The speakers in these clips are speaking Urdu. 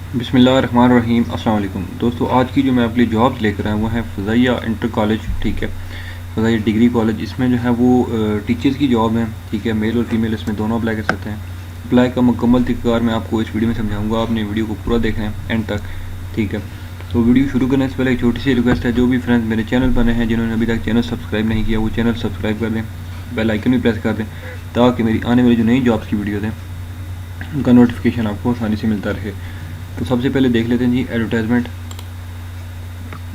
بسم اللہ الرحمن الرحیم۔ السلام علیکم دوستو، آج کی جو میں آپ کے لیے جابز لے کر آیا وہ ہے فضائیہ انٹر کالج، ٹھیک ہے، فضائیہ ڈگری کالج۔ اس میں جو ہے وہ ٹیچرز کی جاب ہیں، ٹھیک ہے، میل اور فیمیل اس میں دونوں اپلائی کر سکتے ہیں۔ اپلائی کا مکمل طریقہ میں آپ کو اس ویڈیو میں سمجھاؤں گا، آپ نے ویڈیو کو پورا دیکھنا ہے اینڈ تک، ٹھیک ہے۔ تو ویڈیو شروع کرنے سے پہلے ایک چھوٹی سی ریکویسٹ ہے، جو بھی فرینڈز میرے چینل پر ہیں جنہوں نے ابھی تک چینل سبسکرائب نہیں کیا وہ چینل سبسکرائب کر دیں، بیل آئیکن بھی پریس کر دیں تاکہ میری آنے والی جو نئی جابس کی ویڈیوز ہیں ان کا نوٹیفیکیشن آپ کو آسانی سے ملتا رہے۔ تو سب سے پہلے دیکھ لیتے ہیں جی ایڈورٹائزمنٹ۔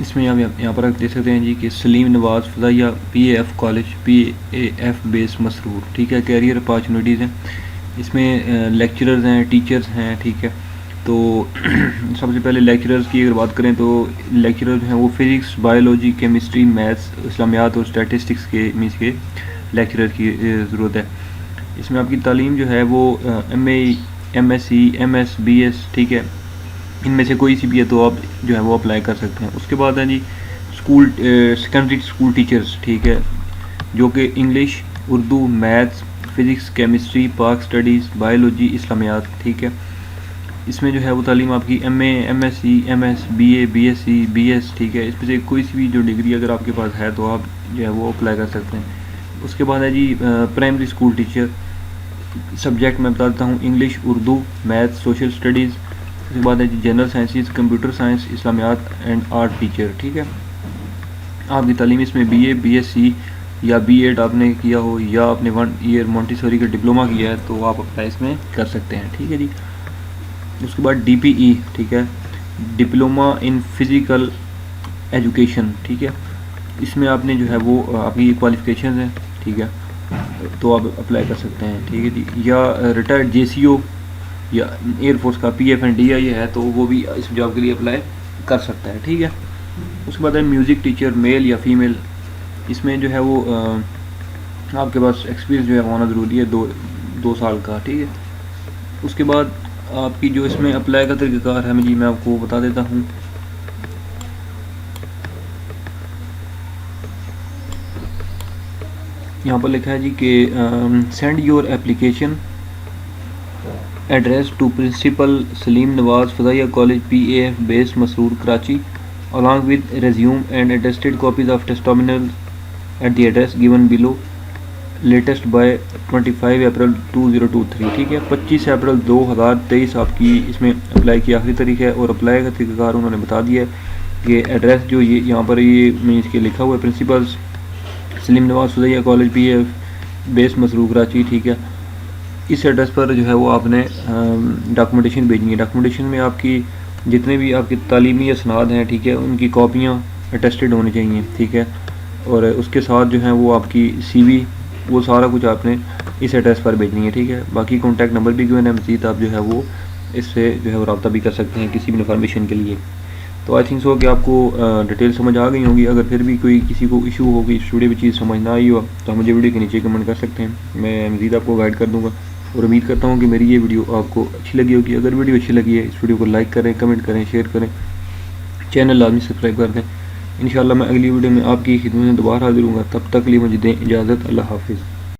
اس میں آپ یہاں پر دیکھ سکتے ہیں جی کہ Salim Nawaz Fazaia P A F college, P A F base Masroor, ٹھیک ہے، کیریئر اپارچونیٹیز ہیں اس میں، لیکچررز ہیں، ٹیچرز ہیں، ٹھیک ہے۔ تو سب سے پہلے لیکچررز کی اگر بات کریں تو لیکچرر جو ہیں وہ فزکس، بایولوجی، کیمسٹری، میتھس، اسلامیات اور اسٹیٹسٹکس کے مینس کے لیکچرر کی ضرورت ہے۔ اس میں آپ کی تعلیم جو ہے وہ M A, M S C, M S, B S, ٹھیک ہے، ان میں سے کوئی سی بھی ہے تو آپ جو ہے وہ اپلائی کر سکتے ہیں۔ اس کے بعد ہے جی اسکول، سیکنڈری اسکول ٹیچرز، ٹھیک ہے، جو کہ English, Urdu, maths, physics, chemistry, پاک اسٹڈیز، بایولوجی، اسلامیات، ٹھیک ہے۔ اس میں جو ہے وہ تعلیم آپ کی M A, M S C, M S, B A, B S C, B S, ٹھیک ہے، اس میں سے کوئی سی بھی جو ڈگری اگر آپ کے پاس ہے تو آپ جو ہے وہ اپلائی کر سکتے ہیں۔ اس کے بعد ہے جی پرائمری اسکول ٹیچر، سبجیکٹ میں بتا دیتا ہوں، English, Urdu, math, social studies. اس کے بعد ہے جی general sciences, computer science, Islamiyat and art teacher, ٹھیک ہے۔ آپ کی تعلیم اس میں B A, B S C یا بی ایڈ آپ نے کیا ہو یا آپ نے 1 ایئر مونٹیسوری کا ڈپلومہ کیا ہے تو آپ اپلائی اس میں کر سکتے ہیں، ٹھیک ہے جی۔ اس کے بعد ڈی پی ای، ٹھیک ہے، ڈپلومہ ان فزیکل ایجوکیشن، ٹھیک ہے، اس میں آپ نے جو ہے وہ آپ کی کوالیفیکیشنز ہیں، ٹھیک ہے، تو آپ اپلائی کر سکتے ہیں، ٹھیک ہے جی۔ یا ریٹائرڈ جے سی او یا ایئر فورس کا P F N D I ہے تو وہ بھی اس جاب کے لیے اپلائی کر سکتا ہے، ٹھیک ہے۔ اس کے بعد ہے میوزک ٹیچر، میل یا فیمیل، اس میں جو ہے وہ آپ کے پاس ایکسپیرینس جو ہے ہونا ضروری ہے، 2 سال کا، ٹھیک ہے۔ اس کے بعد آپ کی جو اس میں اپلائی کا طریقہ کار ہے جی میں آپ کو بتا دیتا ہوں۔ یہاں پر لکھا ہے جی کہ send your application address to principal Salim Nawaz Fazaia college, P A F base Masroor Karachi along with resume and attested copies of testimonials at the address given below latest by 25 April 2023، ٹھیک ہے۔ 25 اپریل 2023 آپ کی اس میں اپلائی کی آخری تاریخ ہے، اور اپلائی کا طریقہ کار انہوں نے بتا دیا ہے کہ ایڈریس جو یہ یہاں پر یہ میں اس کے لکھا ہوا ہے، principles Saleem Nawaz Fazaia college, P A F base Masroor Karachi, ٹھیک ہے۔ اس ایڈریس پر جو ہے وہ آپ نے ڈاکومنٹیشن بھیجنی ہے۔ ڈاکومنٹیشن میں آپ کی جتنے بھی آپ کی تعلیمی اسناد ہیں، ٹھیک ہے، ان کی کاپیاں اٹیسٹڈ ہونی چاہیے، ٹھیک ہے، اور اس کے ساتھ جو ہیں وہ آپ کی سی وی، وہ سارا کچھ آپ نے اس ایڈریس پر بھیجنی ہے، ٹھیک ہے۔ باقی کانٹیکٹ نمبر بھی گیون ہے، مزید آپ جو ہے وہ اس سے جو ہے وہ رابطہ بھی کر سکتے ہیں کسی بھی انفارمیشن کے لیے۔ تو آئی تھنک سو کہ آپ کو ڈیٹیل سمجھ آ گئی ہوگی۔ اگر پھر بھی کوئی کسی کو ایشو ہوگی، اس ویڈیو میں چیز سمجھ نہ آئی ہو تو آپ مجھے ویڈیو کے نیچے کمنٹ کر سکتے ہیں، میں مزید آپ کو گائیڈ کر دوں گا، اور امید کرتا ہوں کہ میری یہ ویڈیو آپ کو اچھی لگی ہوگی۔ اگر ویڈیو اچھی لگی ہے اس ویڈیو کو لائک کریں، کمنٹ کریں، شیئر کریں، چینل لازمی سبسکرائب کر دیں۔ انشاءاللہ میں اگلی ویڈیو میں آپ کی خدمت میں دوبارہ حاضر ہوں گا، تب تک لیے مجھے دیں اجازت، اللہ حافظ۔